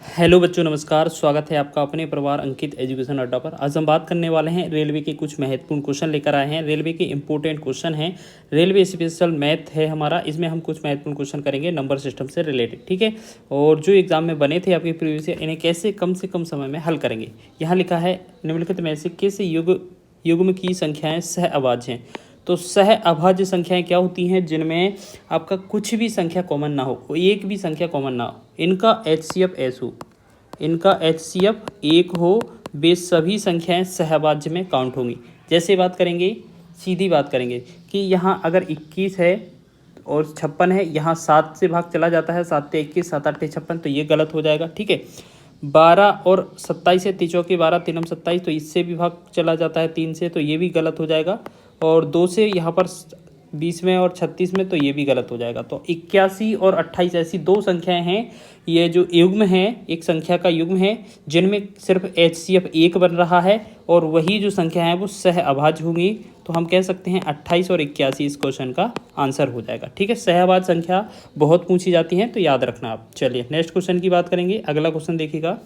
Hello बच्चों, नमस्कार। स्वागत है आपका अपने परिवार अंकित एजुकेशन अड्डा पर। आज हम बात करने वाले हैं रेलवे के कुछ महत्वपूर्ण क्वेश्चन लेकर आए हैं। रेलवे के इंपॉर्टेंट क्वेश्चन हैं। रेलवे स्पेशल मैथ है हमारा, इसमें हम कुछ महत्वपूर्ण क्वेश्चन करेंगे नंबर सिस्टम से रिलेटेड, ठीक है। और जो एग्जाम में बने थे आपके प्रीवियस ईयर, इन्हें कैसे कम से कम समय में हल करेंगे। यहाँ लिखा है निम्नलिखित में से किस युग्म की संख्याएँ सह अभाज्य हैं। तो सह अभाज्य संख्याएं क्या होती हैं? जिनमें आपका कुछ भी संख्या कॉमन ना हो, एक भी संख्या कॉमन ना हो, इनका HCF एस हो, इनका HCF 1 हो, वे सभी संख्याएं सहअभाज्य में काउंट होंगी। जैसे बात करेंगे, सीधी बात करेंगे कि यहाँ अगर 21 है और 56 है, यहाँ 7 से भाग चला जाता है, 7 से 21, 7 8 56, तो ये गलत हो जाएगा, ठीक है। 12 और 27 है, 3 चौके 12, 3 हम 27, तो इससे भी भाग चला जाता है 3 से, तो ये भी गलत हो जाएगा। और 2 से यहाँ पर 20 में और 36 में, तो ये भी गलत हो जाएगा। तो 81 और 28 ऐसी दो संख्याएं हैं, ये जो युग्म है, एक संख्या का युग्म है जिनमें सिर्फ HCF 1 बन रहा है, और वही जो संख्या है वो सह अभाज्य होंगी। तो हम कह सकते हैं 28 और 81 इस क्वेश्चन का आंसर हो जाएगा, ठीक है। सह अभाज्य संख्या बहुत पूछी जाती हैं, तो याद रखना आप। चलिए नेक्स्ट क्वेश्चन की बात करेंगे। अगला क्वेश्चन देखिएगा।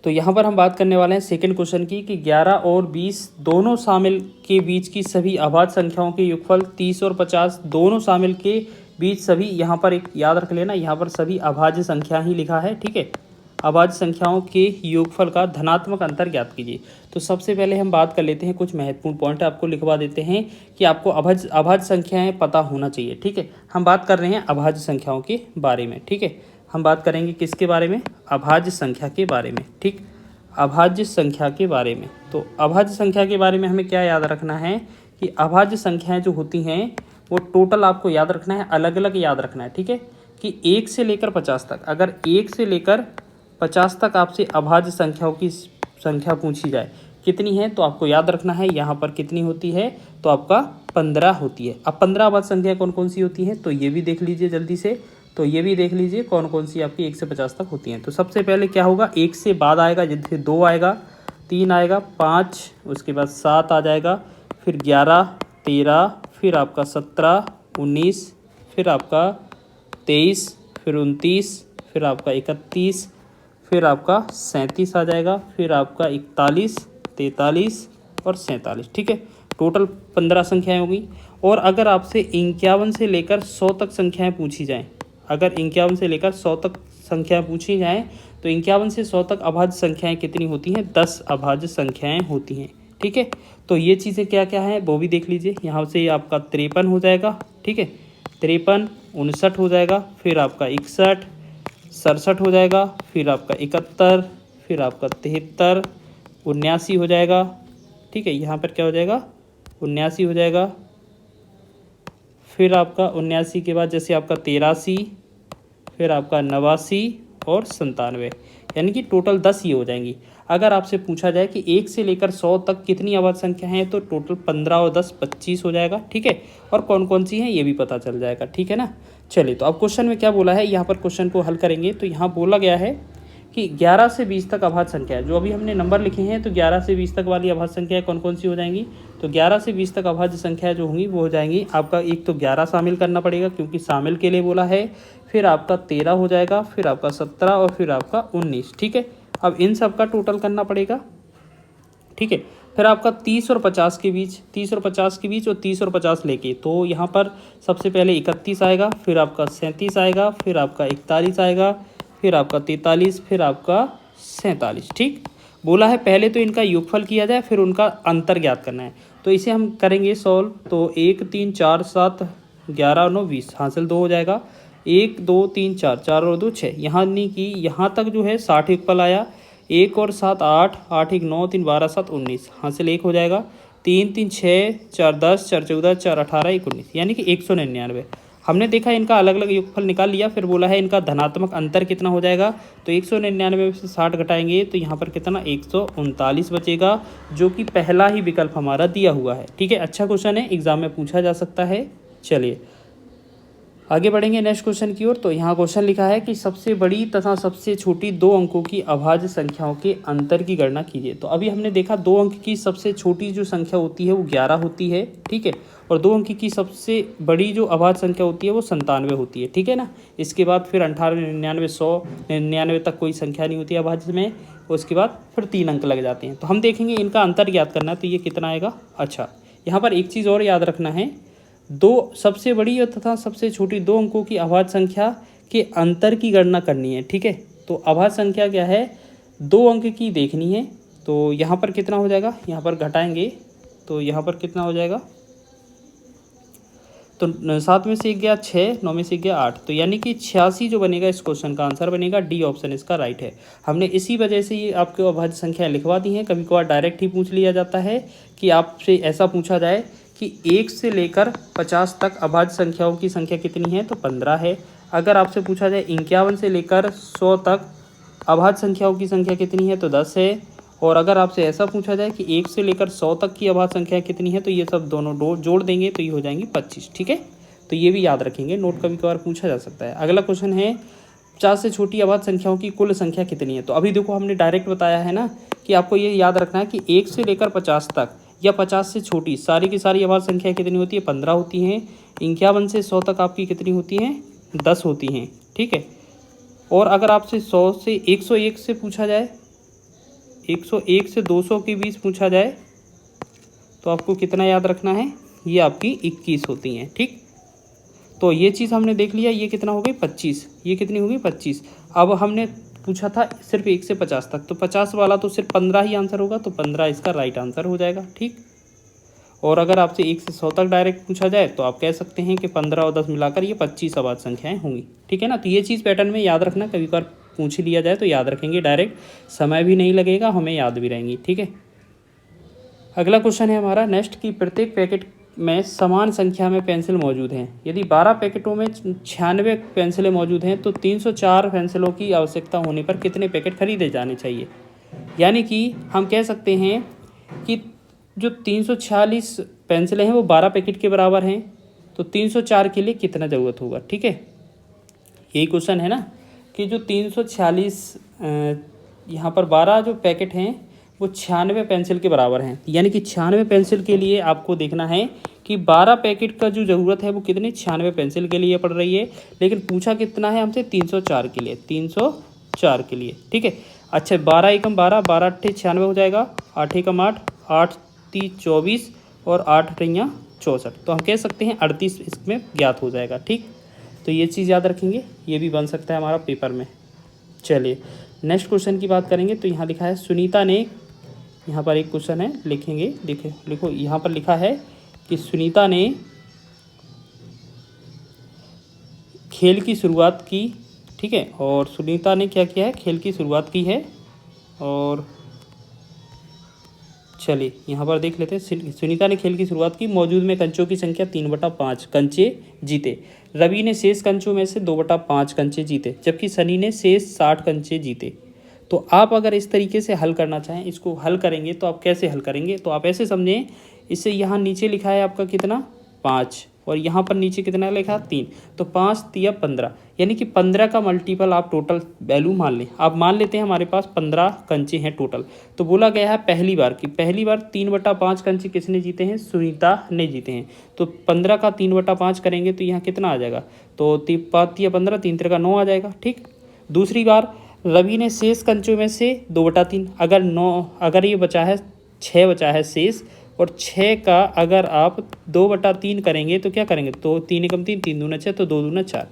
तो यहाँ पर हम बात करने वाले हैं सेकंड क्वेश्चन की कि 11 और 20 दोनों शामिल के बीच की सभी अभाज्य संख्याओं के योगफल 30 और 50 दोनों शामिल के बीच सभी, यहाँ पर एक याद रख लेना, यहाँ पर सभी अभाज्य संख्या ही लिखा है, ठीक है। अभाज्य संख्याओं के योगफल का धनात्मक अंतर ज्ञात कीजिए। तो सबसे पहले हम बात कर लेते हैं, कुछ महत्वपूर्ण पॉइंट आपको लिखवा देते हैं कि आपको अभाज्य संख्याएँ पता होना चाहिए, ठीक है। हम बात कर रहे हैं अभाज्य संख्याओं के बारे में, ठीक है। हम बात करेंगे किसके बारे में? अभाज्य संख्या के बारे में, ठीक। अभाज्य संख्या के बारे में, तो अभाज्य संख्या के बारे में हमें क्या याद रखना है कि अभाज्य संख्याएं जो होती हैं वो टोटल आपको याद रखना है, अलग अलग याद रखना है, ठीक है। कि 1 से लेकर 50 तक, अगर 1 से लेकर 50 तक आपसे अभाज्य संख्याओं की संख्या पूछी जाए कितनी है, तो आपको याद रखना है यहाँ पर कितनी होती है, तो आपका 15 होती है। अब 15 अभाज्य संख्या कौन कौन सी होती हैं, तो ये भी देख लीजिए जल्दी से। तो ये भी देख लीजिए कौन कौन सी आपकी 1 से 50 तक होती हैं। तो सबसे पहले क्या होगा, 1 से बाद आएगा, जैसे 2 आएगा, 3 आएगा, 5, उसके बाद 7 आ जाएगा, फिर 11, 13, फिर आपका 17, 19, फिर आपका 23, फिर 29, फिर आपका 31, फिर आपका 37 आ जाएगा, फिर आपका 41, 43 और 47, ठीक है। टोटल 15 संख्याएँ होंगी। और अगर आपसे 51 से लेकर 100 तक संख्याएँ पूछी जाएँ, अगर 51 से लेकर 100 तक संख्या पूछी जाएँ, तो 51 से 100 तक अभाज्य संख्याएं कितनी होती हैं? 10 अभाज्य संख्याएं होती हैं, ठीक है। तो ये चीज़ें क्या क्या हैं वो भी देख लीजिए। यहाँ से आपका 53 हो जाएगा, ठीक है, 53, 59 हो जाएगा, फिर आपका 61, 67 हो जाएगा, फिर आपका 71, फिर आपका 73, 79 हो जाएगा, ठीक है। यहाँ पर क्या हो जाएगा? 79 हो जाएगा। फिर आपका 79 के बाद जैसे आपका 83, फिर आपका 89 और 97, यानी कि टोटल 10 ये हो जाएंगी। अगर आपसे पूछा जाए कि 1 से लेकर 100 तक कितनी अभाज्य संख्या हैं, तो टोटल 15 और 10 25 हो जाएगा, ठीक है। और कौन कौन सी हैं ये भी पता चल जाएगा, ठीक है ना। चलिए, तो अब क्वेश्चन में क्या बोला है, यहाँ पर क्वेश्चन को हल करेंगे। तो यहाँ बोला गया है कि 11 से 20 तक अभाज्य संख्या है, जो अभी हमने नंबर लिखे हैं, तो 11 से 20 तक वाली अभाज्य संख्या कौन कौन सी हो जाएंगी, तो 11 से 20 तक अभाज्य संख्या जो होंगी वो हो जाएंगी आपका, एक तो 11 शामिल करना पड़ेगा क्योंकि शामिल के लिए बोला है, फिर आपका 13 हो जाएगा, फिर आपका 17 और फिर आपका 19, ठीक है। अब इन सब का टोटल करना पड़ेगा, ठीक है। फिर आपका 30 और 50 के बीच, 30 और 50 के बीच और 30 और 50 लेके, तो यहाँ पर सबसे पहले 31 आएगा, फिर आपका 37 आएगा, फिर आपका 41 आएगा, फिर आपका 43, फिर आपका 47, ठीक। बोला है पहले तो इनका योगफल किया जाए, फिर उनका अंतर ज्ञात करना है। तो इसे हम करेंगे सॉल्व। तो 1 3 4 7 11 9 20, हासिल 2 हो जाएगा। 1 2 3 4, 4 और 2 6, यहाँ नहीं कि यहाँ तक जो है 60 योगफल आया। 1 और 7 8, 8 1 9, 3 12 7 19, हासिल 1 हो जाएगा। 3 3 6, 4 10, 4 14, 4 18, 1 19, यानी कि 199। हमने देखा इनका अलग अलग योगफल निकाल लिया, फिर बोला है इनका धनात्मक अंतर कितना हो जाएगा, तो 199 में से 60 घटाएंगे तो यहाँ पर कितना 139 बचेगा, जो कि पहला ही विकल्प हमारा दिया हुआ है, ठीक है। अच्छा क्वेश्चन है, एग्जाम में पूछा जा सकता है। चलिए आगे बढ़ेंगे नेक्स्ट क्वेश्चन की ओर। तो यहाँ क्वेश्चन लिखा है कि सबसे बड़ी तथा सबसे छोटी 2 अंकों की अभाज्य संख्याओं के अंतर की गणना कीजिए। तो अभी हमने देखा 2 अंक की सबसे छोटी जो संख्या होती है वो 11 होती है, ठीक है, और 2 अंक की सबसे बड़ी जो अभाज्य संख्या होती है वो 97 होती है, ठीक है ना। इसके बाद फिर 98, 99, 100, 99 तक कोई संख्या नहीं होती है अभाज्य में। उसके बाद फिर 3 अंक लग जाते हैं। तो हम देखेंगे इनका अंतर ज्ञात करना है, तो ये कितना आएगा। अच्छा, यहाँ पर एक चीज़ और याद रखना है, 2 सबसे बड़ी तथा सबसे छोटी 2 अंकों की अभाज्य संख्या के अंतर की गणना करनी है, ठीक है। तो अभाज्य संख्या क्या है, 2 अंक की देखनी है। तो यहाँ पर कितना हो जाएगा, यहाँ पर घटाएंगे तो यहाँ पर कितना हो जाएगा, तो 7 में से 1 गया 6, 9 में से 1 गया 8, तो यानी कि 86 जो बनेगा इस क्वेश्चन का आंसर बनेगा। डी ऑप्शन इसका राइट है। हमने इसी वजह से ये आपको अभाज्य संख्या लिखवा दी हैं। कभी कभार डायरेक्ट ही पूछ लिया जाता है कि आपसे ऐसा पूछा जाए कि 1 से लेकर 50 तक अभाज्य संख्याओं की संख्या कितनी है, तो 15 है। अगर आपसे पूछा जाए 51 से लेकर 100 तक अभाज्य संख्याओं की संख्या कितनी है, तो 10 है। और अगर आपसे ऐसा पूछा जाए कि 1 से लेकर 100 तक की अभाज्य संख्या कितनी है, तो ये सब दोनों जोड़ देंगे तो ये हो जाएंगी 25, ठीक है। तो ये भी याद रखेंगे, नोट कभी कभार पूछा जा सकता है। अगला क्वेश्चन है 50 से छोटी अभाज्य संख्याओं की कुल संख्या कितनी है। तो अभी देखो हमने डायरेक्ट बताया है ना कि आपको ये याद रखना है कि 1 से लेकर 50 तक या 50 से छोटी सारी की सारी अभाज्य संख्या कितनी होती है, 15 होती हैं। 51 से 100 तक आपकी कितनी होती हैं, 10 होती हैं, ठीक है। और अगर आपसे 100 से 101 से पूछा जाए, 101 से 200 के बीच पूछा जाए, तो आपको कितना याद रखना है, ये आपकी 21 होती हैं, ठीक। तो ये चीज़ हमने देख लिया, ये कितना हो गई 25, ये कितनी हो गई 25। अब हमने पूछा था सिर्फ 1 से 50 तक, तो 50 वाला तो सिर्फ 15 ही आंसर होगा, तो 15 इसका राइट आंसर हो जाएगा, ठीक। और अगर आपसे 1 से 100 तक डायरेक्ट पूछा जाए तो आप कह सकते हैं कि 15 और 10 मिलाकर ये 25 अभाज्य संख्याएँ होंगी, ठीक है ना। तो ये चीज़ पैटर्न में याद रखना, कभी बार पूछ लिया जाए तो याद रखेंगे डायरेक्ट, समय भी नहीं लगेगा, हमें याद भी रहेंगी, ठीक है। अगला क्वेश्चन है हमारा नेक्स्ट की प्रत्येक पैकेट में समान संख्या में पेंसिल मौजूद हैं। यदि 12 पैकेटों में 96 पेंसिलें मौजूद हैं तो 304 पेंसिलों की आवश्यकता होने पर कितने पैकेट खरीदे जाने चाहिए। यानी कि हम कह सकते हैं कि जो 346 पेंसिलें हैं वो 12 पैकेट के बराबर हैं, तो 304 के लिए कितना ज़रूरत होगा, ठीक है। यही क्वेश्चन है ना कि जो 346 यहाँ पर 12 जो पैकेट हैं वो 96 पेंसिल के बराबर हैं। यानी कि 96 पेंसिल के लिए आपको देखना है कि 12 पैकेट का जो ज़रूरत है वो कितने 96 पेंसिल के लिए पड़ रही है, लेकिन पूछा कितना है हमसे 304 के लिए, 304 के लिए, ठीक है। अच्छा, 12 एकम 12, 12 अट्ठे 96 हो जाएगा, 8 एकम 8, 8 तीस 24 और 8 अट्ठैया 64, तो हम कह सकते हैं 38 इसमें ज्ञात हो जाएगा, ठीक। तो ये चीज़ याद रखेंगे, ये भी बन सकता है हमारा पेपर में। चलिए नेक्स्ट क्वेश्चन की बात करेंगे। तो यहाँ लिखा है सुनीता ने, यहाँ पर एक क्वेश्चन है, लिखेंगे, लिखो यहाँ पर लिखा है कि सुनीता ने खेल की शुरुआत की, ठीक है। और सुनीता ने क्या किया है, खेल की शुरुआत की है। और चलिए यहाँ पर देख लेते हैं, सुनीता ने खेल की शुरुआत की, मौजूद में कंचों की संख्या 3/5 कंचे जीते। रवि ने शेष कंचों में से 2/5 कंचे जीते, जबकि सनी ने शेष 60 कंचे जीते। तो आप अगर इस तरीके से हल करना चाहें, इसको हल करेंगे तो आप कैसे हल करेंगे, तो आप ऐसे समझें, इससे यहाँ नीचे लिखा है आपका कितना 5 और यहाँ पर नीचे कितना लिखा 3, तो 5 तिया 15, यानी कि 15 का मल्टीपल आप टोटल वैल्यू मान लें। आप मान लेते हैं हमारे पास 15 कंचे हैं टोटल। तो बोला गया है पहली बार 3/5 कंचे किसने जीते हैं, सुनीता ने जीते हैं। तो 15 का 3/5 करेंगे तो यहाँ कितना आ जाएगा, तो 5 तिया 15, 3 तिया 9 आ जाएगा, ठीक। दूसरी बार रवि ने शेष कंचों में से 2/3, अगर ये बचा है 6 बचा है शेष, और 6 का अगर आप 2/3 करेंगे तो क्या करेंगे, तो 3 एकम 3, 3 दूना 6, तो 2 दूना 4,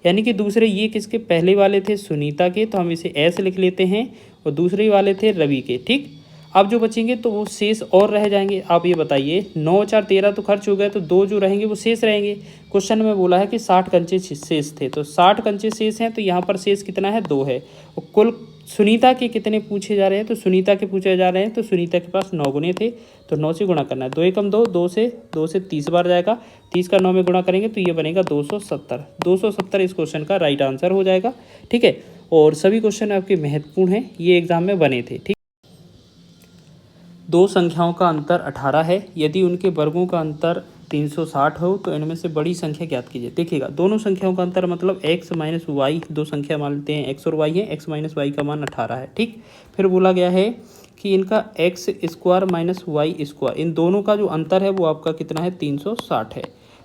यानी कि दूसरे ये किसके पहले वाले थे सुनीता के, तो हम इसे ऐसे लिख लेते हैं, और दूसरे वाले थे रवि के, ठीक। अब जो बचेंगे तो वो शेष और रह जाएंगे। आप ये बताइए 9 4 13 तो खर्च हो गए, तो 2 जो रहेंगे वो शेष रहेंगे। क्वेश्चन में बोला है कि 60 कंचे शेष थे, तो 60 कंचे शेष हैं, तो यहाँ पर शेष कितना है 2 है। और कुल सुनीता के कितने पूछे जा रहे हैं, तो सुनीता के पूछे जा रहे हैं, तो सुनीता के पास 9 गुने थे, तो 9 से गुणा करना है, 2 एकम 2, 2 से 30 बार जाएगा, 30 का 9 में गुणा करेंगे तो ये बनेगा 270। 270 इस क्वेश्चन का राइट आंसर हो जाएगा, ठीक है। और सभी क्वेश्चन आपके महत्वपूर्ण हैं, ये एग्जाम में बने थे, ठीक। दो संख्याओं का अंतर 18 है, यदि उनके वर्गों का अंतर 360 हो तो इनमें से बड़ी संख्या ज्ञात कीजिए। देखिएगा दोनों संख्याओं का अंतर मतलब x माइनस वाई, दो संख्या मान लेते हैं x और y है, x माइनस वाई का मान 18 है, ठीक। फिर बोला गया है कि इनका x square minus Y square, इन दोनों का जो अंतर है वो आपका कितना है 360 है।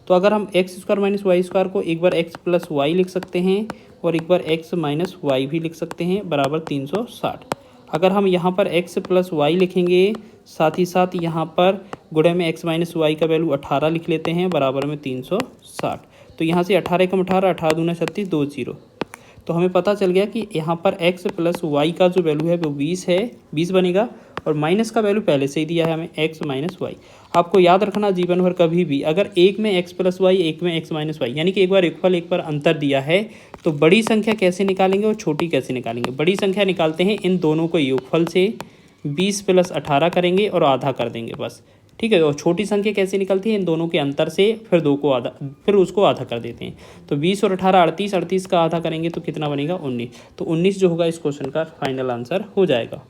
तो अगर हम X square minus Y square को एक बार एक्स प्लस वाई लिख सकते हैं और एक बार एक्स माइनस वाई भी लिख सकते हैं बराबर 360। अगर हम यहाँ पर एक्स प्लस वाई लिखेंगे साथ ही साथ यहाँ पर गुणे में एक्स माइनस वाई का वैल्यू 18 लिख लेते हैं बराबर में 360। तो यहाँ से 18 कम 18, 18 दूना 36, 2 0। तो हमें पता चल गया कि यहाँ पर x प्लस वाई का जो वैल्यू है वो 20 है, 20 बनेगा। और माइनस का वैल्यू पहले से ही दिया है हमें x माइनस वाई। आपको याद रखना जीवन भर कभी भी अगर एक में x प्लस वाई एक में x माइनस वाई यानी कि एक बार इक्वल एक बार अंतर दिया है तो बड़ी संख्या कैसे निकालेंगे और छोटी कैसे निकालेंगे। बड़ी संख्या निकालते हैं इन दोनों को योगफल से 20 प्लस 18 करेंगे और आधा कर देंगे बस, ठीक है। और छोटी संख्या कैसे निकलती है इन दोनों के अंतर से, फिर दो को आधा, फिर उसको आधा कर देते हैं। तो 20 और 18 38, 38 का आधा करेंगे तो कितना बनेगा 19। तो 19 जो होगा इस क्वेश्चन का फाइनल आंसर हो जाएगा,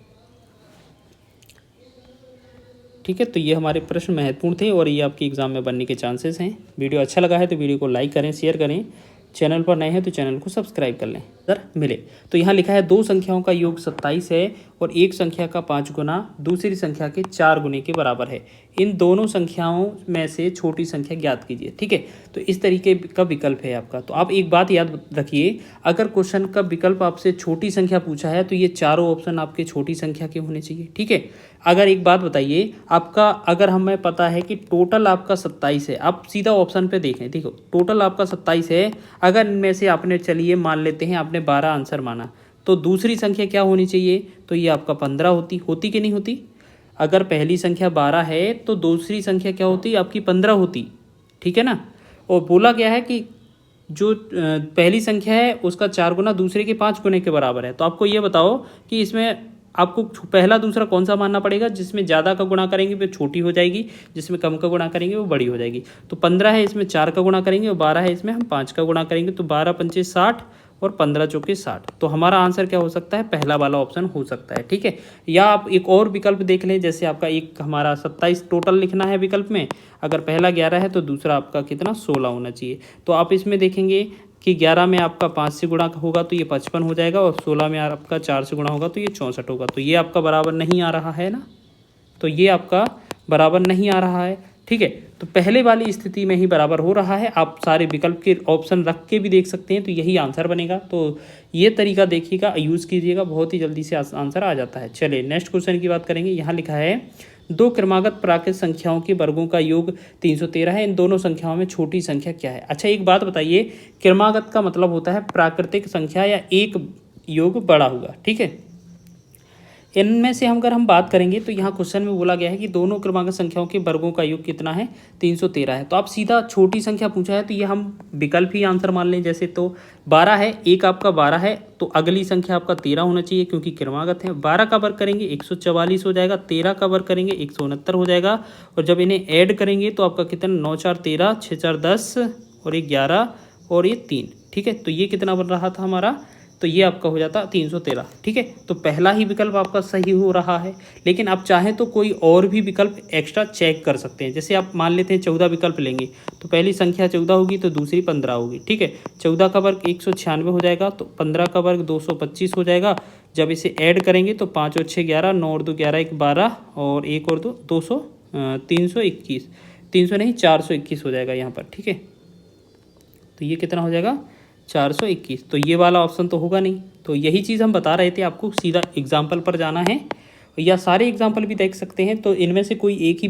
ठीक है। तो ये हमारे प्रश्न महत्वपूर्ण थे और ये आपके एग्जाम में बनने के चांसेस हैं। वीडियो अच्छा लगा है तो वीडियो को लाइक करें, शेयर करें, चैनल पर नए हैं तो चैनल को सब्सक्राइब कर लें। सर मिले तो यहाँ लिखा है दो संख्याओं का योग 27 है और एक संख्या का 5 गुना दूसरी संख्या के 4 गुने के बराबर है। इन दोनों संख्याओं में से छोटी संख्या ज्ञात कीजिए, ठीक है। तो इस तरीके का विकल्प है आपका। तो आप एक बात याद रखिए, अगर क्वेश्चन का विकल्प आपसे छोटी संख्या पूछा है तो ये चारों ऑप्शन आपके छोटी संख्या के होने चाहिए, ठीक है। अगर एक बात बताइए, आपका अगर हमें पता है कि टोटल आपका 27 है, आप सीधा ऑप्शन पे देखें, ठीक है, टोटल आपका 27 है। अगर इनमें से आपने चलिए मान लेते हैं आपने 12 आंसर माना तो दूसरी संख्या क्या होनी चाहिए, तो ये आपका 15 होती कि नहीं होती। अगर पहली संख्या 12 है तो दूसरी संख्या क्या होती, आपकी 15 होती, ठीक है ना। और बोला गया है कि जो पहली संख्या है उसका 4 गुना दूसरे के 5 गुने के बराबर है। तो आपको ये बताओ कि इसमें आपको पहला दूसरा कौन सा मानना पड़ेगा, जिसमें ज़्यादा का गुणा करेंगे वो छोटी हो जाएगी, जिसमें कम का गुणा करेंगे वो बड़ी हो जाएगी। तो 15 है इसमें 4 का गुणा करेंगे और 12 है इसमें हम 5 का गुणा करेंगे। तो 12 पंचे 60 और 15 चौके 60। तो हमारा आंसर क्या हो सकता है, पहला वाला ऑप्शन हो सकता है, ठीक है। या आप एक और विकल्प देख लें, जैसे आपका एक हमारा 27 टोटल लिखना है विकल्प में, अगर पहला 11 है तो दूसरा आपका कितना 16 होना चाहिए। तो आप इसमें देखेंगे कि 11 में आपका 5 से गुणा होगा तो ये 55 हो जाएगा और 16 में आपका 4 से गुणा होगा तो ये 64 होगा। तो ये आपका बराबर नहीं आ रहा है ना, तो ये आपका बराबर नहीं आ रहा है, ठीक है। तो पहले वाली स्थिति में ही बराबर हो रहा है। आप सारे विकल्प के ऑप्शन रख के भी देख सकते हैं तो यही आंसर बनेगा। तो ये तरीका देखिएगा, यूज़ कीजिएगा, बहुत ही जल्दी से आंसर आ जाता है। चलिए नेक्स्ट क्वेश्चन की बात करेंगे। यहाँ लिखा है दो क्रमागत प्राकृत संख्याओं के वर्गों का योग 313 है, इन दोनों संख्याओं में छोटी संख्या क्या है। अच्छा एक बात बताइए, क्रमागत का मतलब होता है प्राकृतिक संख्या या एक योग बड़ा हुआ, ठीक है। इनमें से अगर हम बात करेंगे तो यहाँ क्वेश्चन में बोला गया है कि दोनों क्रमागत संख्याओं के वर्गों का योग कितना है, 313 है। तो आप सीधा छोटी संख्या पूछा है तो ये हम विकल्प ही आंसर मान लें। जैसे तो 12 है, एक आपका 12 है तो अगली संख्या आपका 13 होना चाहिए क्योंकि क्रमागत है। 12 का वर्ग करेंगे 144 हो जाएगा, 13 का वर्ग करेंगे 169 हो जाएगा। और जब इन्हें ऐड करेंगे तो आपका कितना 9 4 13, 6 4 10 और 11 और ये 3, ठीक है। तो ये कितना बन रहा था हमारा, तो ये आपका हो जाता 313, ठीक है। तो पहला ही विकल्प आपका सही हो रहा है। लेकिन आप चाहें तो कोई और भी विकल्प एक्स्ट्रा चेक कर सकते हैं। जैसे आप मान लेते हैं 14 विकल्प लेंगे तो पहली संख्या 14 होगी तो दूसरी 15 होगी, ठीक है। 14 का वर्ग 196 हो जाएगा तो 15 का वर्ग 225 हो जाएगा। जब इसे ऐड करेंगे तो 5 और 6 11, 9 और 2 11, 1 12 और 1 और 2 200 321, 300 नहीं 421 हो जाएगा यहाँ पर, ठीक है। तो ये कितना हो जाएगा 421। तो ये वाला ऑप्शन तो होगा नहीं। तो यही चीज़ हम बता रहे थे आपको, सीधा एग्जाम्पल पर जाना है या सारे एग्जाम्पल भी देख सकते हैं। तो इनमें से कोई एक ही